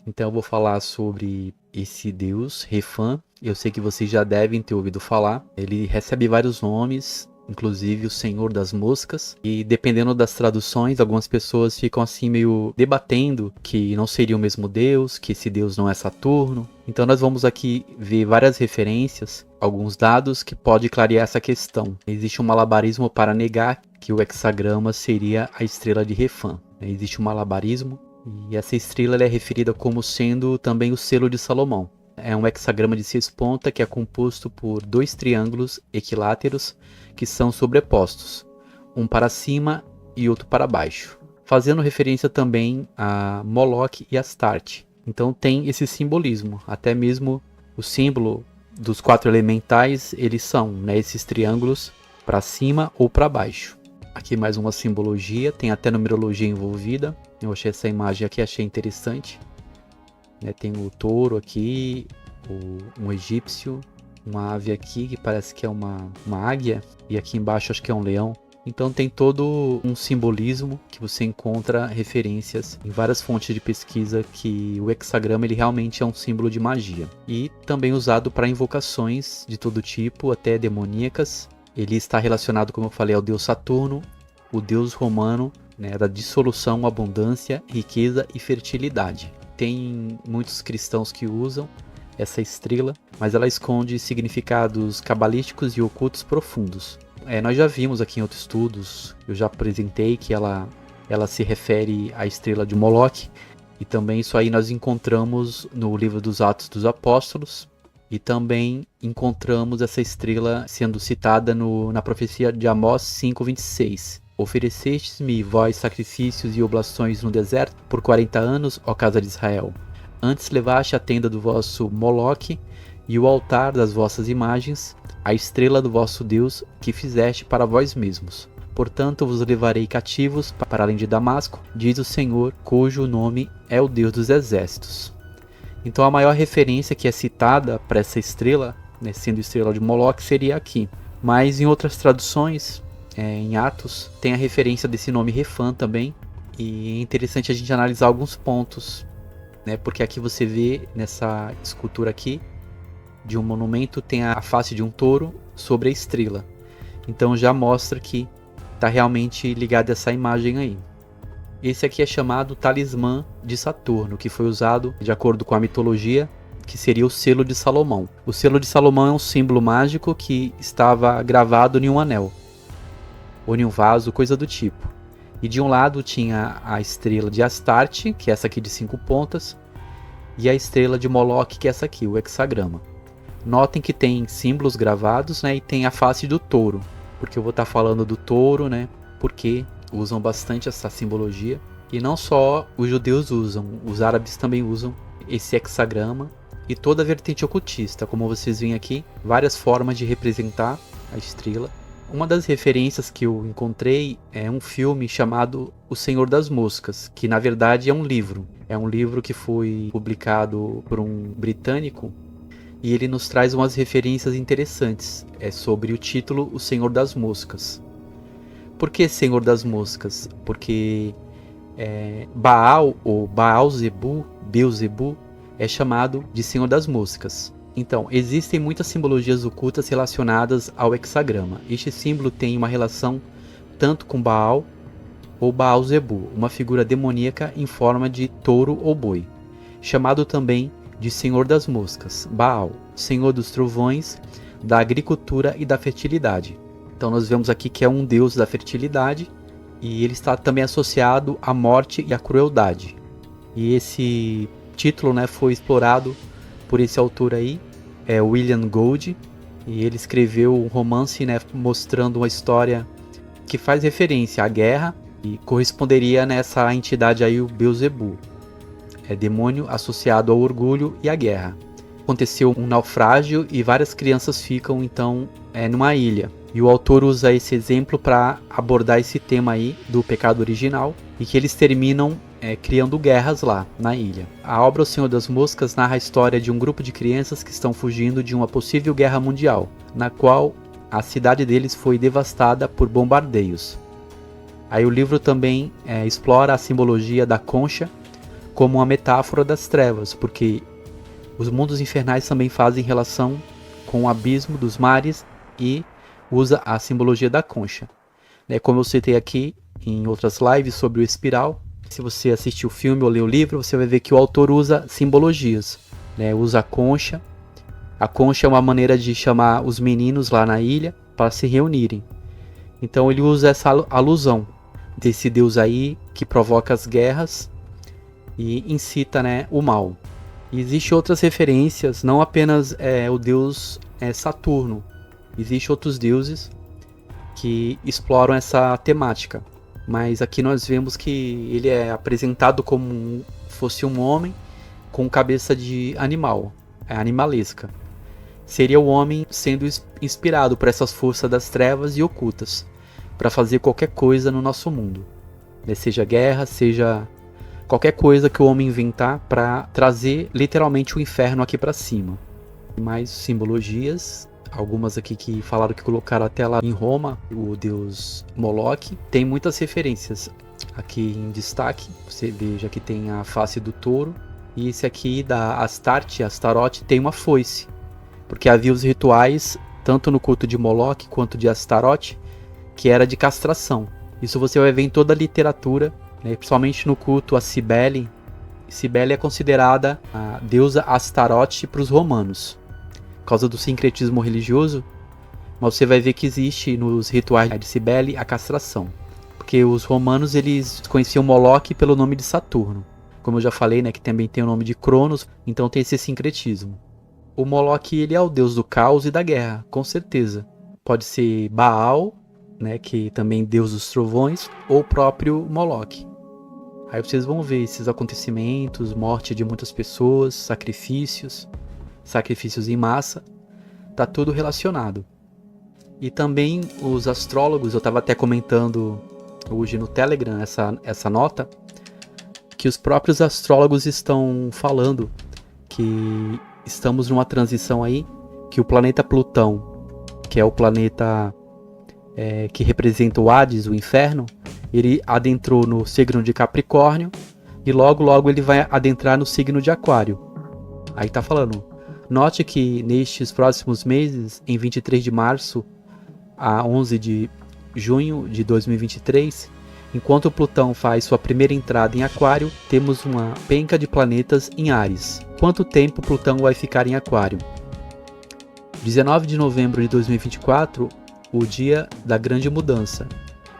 Então eu vou falar sobre esse deus, Refã. Eu sei que vocês já devem ter ouvido falar. Ele recebe vários nomes, inclusive o Senhor das Moscas. E dependendo das traduções, algumas pessoas ficam assim meio debatendo que não seria o mesmo deus, que esse deus não é Saturno. Então nós vamos aqui ver várias referências, alguns dados que podem clarear essa questão. Existe um malabarismo para negar que o hexagrama seria a estrela de Refã. Existe um malabarismo. E essa estrela é referida como sendo também o selo de Salomão. É um hexagrama de 6 pontas que é composto por 2 triângulos equiláteros que são sobrepostos, um para cima e outro para baixo, fazendo referência também a Moloch e Astarte. Então tem esse simbolismo, até mesmo o símbolo dos 4 elementais, eles são, né, esses triângulos para cima ou para baixo. Aqui mais uma simbologia, tem até numerologia envolvida. Eu achei essa imagem aqui, achei interessante. Tem o touro aqui, um egípcio, uma ave aqui que parece que é uma águia. E aqui embaixo acho que é um leão. Então tem todo um simbolismo que você encontra referências em várias fontes de pesquisa que o hexagrama ele realmente é um símbolo de magia. E também usado para invocações de todo tipo, até demoníacas. Ele está relacionado, como eu falei, ao deus Saturno, o deus romano, né, da dissolução, abundância, riqueza e fertilidade. Tem muitos cristãos que usam essa estrela, mas ela esconde significados cabalísticos e ocultos profundos. Nós já vimos aqui em outros estudos, eu já apresentei que ela se refere à estrela de Moloch, e também isso aí nós encontramos no livro dos Atos dos Apóstolos, e também encontramos essa estrela sendo citada na profecia de Amós 5:26. Oferecestes-me vós sacrifícios e oblações no deserto por 40 anos, ó casa de Israel. Antes levaste a tenda do vosso Moloque e o altar das vossas imagens, a estrela do vosso Deus que fizeste para vós mesmos. Portanto vos levarei cativos para além de Damasco, diz o Senhor, cujo nome é o Deus dos exércitos. Então a maior referência que é citada para essa estrela, né, sendo estrela de Moloque, seria aqui. Mas em outras traduções, em Atos, tem a referência desse nome Refã também. E é interessante a gente analisar alguns pontos, né, porque aqui você vê nessa escultura aqui, de um monumento, tem a face de um touro sobre a estrela. Então já mostra que está realmente ligado a essa imagem aí. Esse aqui é chamado talismã de Saturno, que foi usado, de acordo com a mitologia, que seria o selo de Salomão. O selo de Salomão é um símbolo mágico que estava gravado em um anel, ou em um vaso, coisa do tipo. E de um lado tinha a estrela de Astarte, que é essa aqui de 5 pontas, e a estrela de Moloch, que é essa aqui, o hexagrama. Notem que tem símbolos gravados, né, e tem a face do touro, porque eu vou estar falando do touro, né, porque usam bastante essa simbologia. E não só os judeus usam, os árabes também usam esse hexagrama. E toda a vertente ocultista, como vocês veem aqui, várias formas de representar a estrela. Uma das referências que eu encontrei é um filme chamado O Senhor das Moscas, que na verdade é um livro. É um livro que foi publicado por um britânico e ele nos traz umas referências interessantes. É sobre o título O Senhor das Moscas. Por que Senhor das Moscas? Porque Baal ou Baal-zebu, Beelzebu, é chamado de Senhor das Moscas. Então, existem muitas simbologias ocultas relacionadas ao hexagrama. Este símbolo tem uma relação tanto com Baal ou Baal-zebu, uma figura demoníaca em forma de touro ou boi, chamado também de Senhor das Moscas, Baal, Senhor dos trovões, da agricultura e da fertilidade. Então nós vemos aqui que é um deus da fertilidade e ele está também associado à morte e à crueldade. E esse título, né, foi explorado por esse autor aí, William Gold, e ele escreveu um romance, né, mostrando uma história que faz referência à guerra e corresponderia nessa entidade aí, o Beelzebu. É demônio associado ao orgulho e à guerra. Aconteceu um naufrágio e várias crianças ficam então numa ilha. E o autor usa esse exemplo para abordar esse tema aí do pecado original e que eles terminam criando guerras lá na ilha. A obra O Senhor das Moscas narra a história de um grupo de crianças que estão fugindo de uma possível guerra mundial, na qual a cidade deles foi devastada por bombardeios. Aí o livro também explora a simbologia da concha como uma metáfora das trevas, porque os mundos infernais também fazem relação com o abismo dos mares e usa a simbologia da concha. Como eu citei aqui em outras lives sobre o espiral, se você assistir o filme ou ler o livro, você vai ver que o autor usa simbologias, usa a concha. A concha é uma maneira de chamar os meninos lá na ilha para se reunirem. Então ele usa essa alusão desse deus aí que provoca as guerras e incita, o mal. E existem outras referências, não apenas o deus Saturno. Existem outros deuses que exploram essa temática. Mas aqui nós vemos que ele é apresentado como fosse um homem com cabeça de animal, animalesca. Seria o homem sendo inspirado por essas forças das trevas e ocultas para fazer qualquer coisa no nosso mundo. Seja guerra, seja qualquer coisa que o homem inventar para trazer literalmente o inferno aqui para cima. Mais simbologias, algumas aqui que falaram que colocaram até lá em Roma, o deus Moloch. Tem muitas referências aqui em destaque. Você veja que tem a face do touro. E esse aqui da Astarte, Astarote, tem uma foice. Porque havia os rituais, tanto no culto de Moloch quanto de Astarote, que era de castração. Isso você vai ver em toda a literatura, principalmente no culto a Cibele. Cibele é considerada a deusa Astarote para os romanos, por causa do sincretismo religioso. Mas você vai ver que existe nos rituais de Cibele a castração. Porque os romanos eles conheciam Moloch pelo nome de Saturno. Como eu já falei, que também tem o nome de Cronos, então tem esse sincretismo. O Moloch ele é o deus do caos e da guerra, com certeza. Pode ser Baal, que também é deus dos trovões, ou o próprio Moloch. Aí vocês vão ver esses acontecimentos, morte de muitas pessoas, sacrifícios em massa, tá tudo relacionado. E também os astrólogos, eu estava até comentando hoje no Telegram essa nota, que os próprios astrólogos estão falando que estamos numa transição aí, que o planeta Plutão, que é o planeta que representa o Hades, o inferno, ele adentrou no signo de Capricórnio e logo ele vai adentrar no signo de Aquário. Aí tá falando, note que nestes próximos meses, em 23 de março a 11 de junho de 2023, enquanto Plutão faz sua primeira entrada em Aquário, temos uma penca de planetas em Áries. Quanto tempo Plutão vai ficar em Aquário? 19 de novembro de 2024, o dia da grande mudança.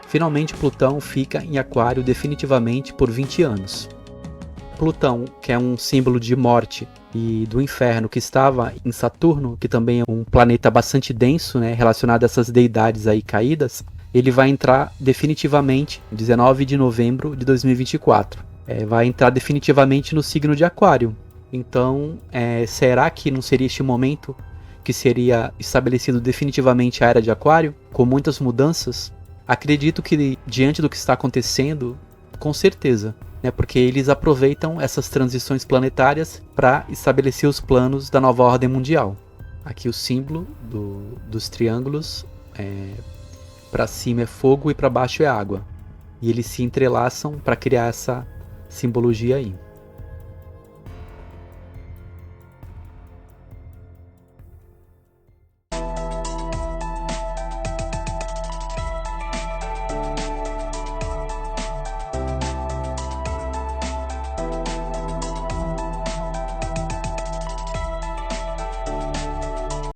Finalmente Plutão fica em Aquário definitivamente por 20 anos. Plutão, que é um símbolo de morte e do inferno, que estava em Saturno, que também é um planeta bastante denso, relacionado a essas deidades aí caídas, ele vai entrar definitivamente 19 de novembro de 2024. Vai entrar definitivamente no signo de Aquário. Então, será que não seria este momento que seria estabelecido definitivamente a Era de Aquário, com muitas mudanças? Acredito que, diante do que está acontecendo, com certeza, porque eles aproveitam essas transições planetárias para estabelecer os planos da nova ordem mundial. Aqui o símbolo dos triângulos, para cima é fogo e para baixo é água. E eles se entrelaçam para criar essa simbologia aí.